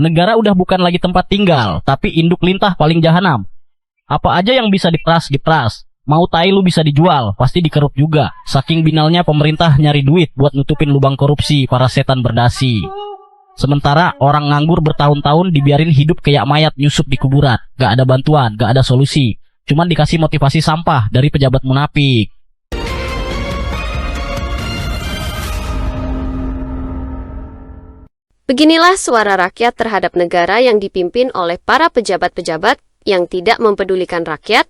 Negara udah bukan lagi tempat tinggal, tapi induk lintah paling jahanam. Apa aja yang bisa diperas. Mau tai lu bisa dijual, pasti dikeruk juga. Saking binalnya pemerintah nyari duit buat nutupin lubang korupsi para setan berdasi. Sementara orang nganggur bertahun-tahun dibiarin hidup kayak mayat nyusup di kuburan. Gak ada bantuan, gak ada solusi. Cuman dikasih motivasi sampah dari pejabat munafik. Beginilah suara rakyat terhadap negara yang dipimpin oleh para pejabat-pejabat yang tidak mempedulikan rakyat,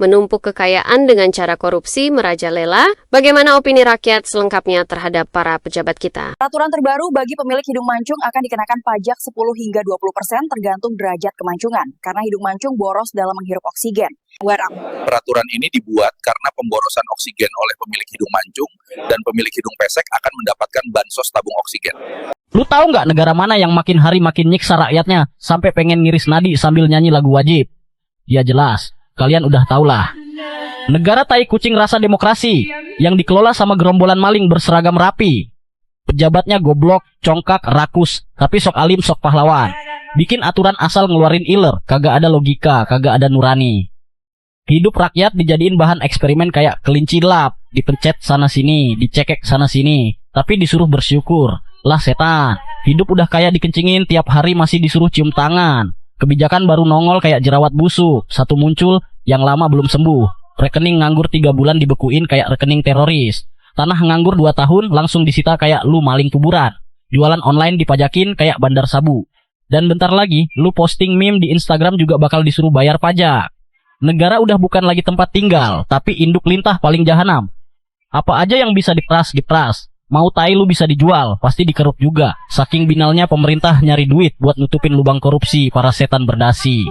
menumpuk kekayaan dengan cara korupsi merajalela. Bagaimana opini rakyat selengkapnya terhadap para pejabat kita? Peraturan terbaru bagi pemilik hidung mancung akan dikenakan pajak 10 hingga 20% tergantung derajat kemancungan, karena hidung mancung boros dalam menghirup oksigen. Peraturan ini dibuat karena pemborosan oksigen oleh pemilik hidung mancung dan pemilik hidung pesek akan mendapatkan bansos tabung oksigen. Lu tahu nggak negara mana yang makin hari makin nyiksa rakyatnya sampai pengen ngiris nadi sambil nyanyi lagu wajib? Ya jelas, kalian udah tau lah. Negara tai kucing rasa demokrasi yang dikelola sama gerombolan maling berseragam rapi. Pejabatnya goblok, congkak, rakus, tapi sok alim sok pahlawan. Bikin aturan asal ngeluarin iler, kagak ada logika, kagak ada nurani. Hidup rakyat dijadiin bahan eksperimen kayak kelinci lap, dipencet sana-sini, dicekek sana-sini, tapi disuruh bersyukur. Lah setan, hidup udah kayak dikencingin tiap hari masih disuruh cium tangan. Kebijakan baru nongol kayak jerawat busuk, satu muncul, yang lama belum sembuh. Rekening nganggur 3 bulan dibekuin kayak rekening teroris. Tanah nganggur 2 tahun langsung disita kayak lu maling kuburan. Jualan online dipajakin kayak bandar sabu. Dan bentar lagi, lu posting meme di Instagram juga bakal disuruh bayar pajak. Negara udah bukan lagi tempat tinggal, tapi induk lintah paling jahanam. Apa aja yang bisa diperas. Mau tai lu bisa dijual, pasti dikeruk juga. Saking binalnya pemerintah nyari duit buat nutupin lubang korupsi para setan berdasi.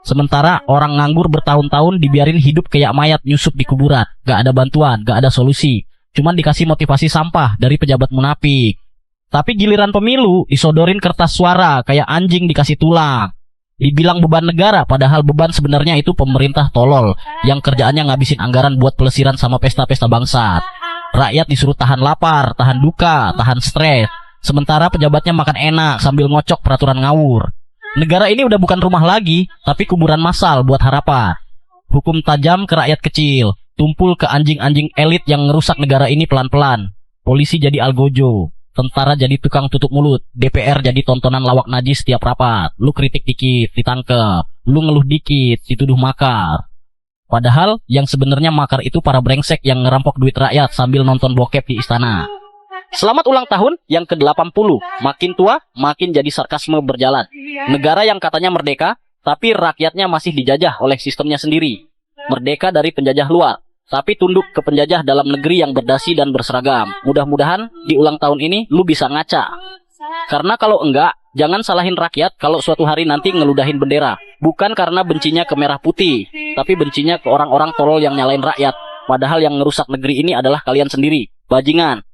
Sementara orang nganggur bertahun-tahun dibiarin hidup kayak mayat nyusup di kuburan. Gak ada bantuan, gak ada solusi. Cuman dikasih motivasi sampah dari pejabat munafik. Tapi giliran pemilu disodorin kertas suara kayak anjing dikasih tulang. Dibilang beban negara, padahal beban sebenarnya itu pemerintah tolol yang kerjaannya ngabisin anggaran buat pelesiran sama pesta-pesta bangsat. Rakyat disuruh tahan lapar, tahan duka, tahan stres. Sementara pejabatnya makan enak sambil ngocok peraturan ngawur. Negara ini udah bukan rumah lagi, tapi kuburan massal buat harapan. Hukum tajam ke rakyat kecil, tumpul ke anjing-anjing elit yang ngerusak negara ini pelan-pelan. Polisi jadi algojo, tentara jadi tukang tutup mulut, DPR jadi tontonan lawak najis setiap rapat. Lu kritik dikit, ditangkep. Lu ngeluh dikit, dituduh makar. Padahal yang sebenarnya makar itu para brengsek yang ngerampok duit rakyat sambil nonton bokep di istana. Selamat ulang tahun yang ke-80. Makin tua, makin jadi sarkasme berjalan. Negara yang katanya merdeka, tapi rakyatnya masih dijajah oleh sistemnya sendiri. Merdeka dari penjajah luar, tapi tunduk ke penjajah dalam negeri yang berdasi dan berseragam. Mudah-mudahan di ulang tahun ini lu bisa ngaca. Karena kalau enggak, jangan salahin rakyat kalau suatu hari nanti ngeludahin bendera. Bukan karena bencinya ke merah putih, tapi bencinya ke orang-orang tolol yang nyalain rakyat. Padahal yang ngerusak negeri ini adalah kalian sendiri. Bajingan.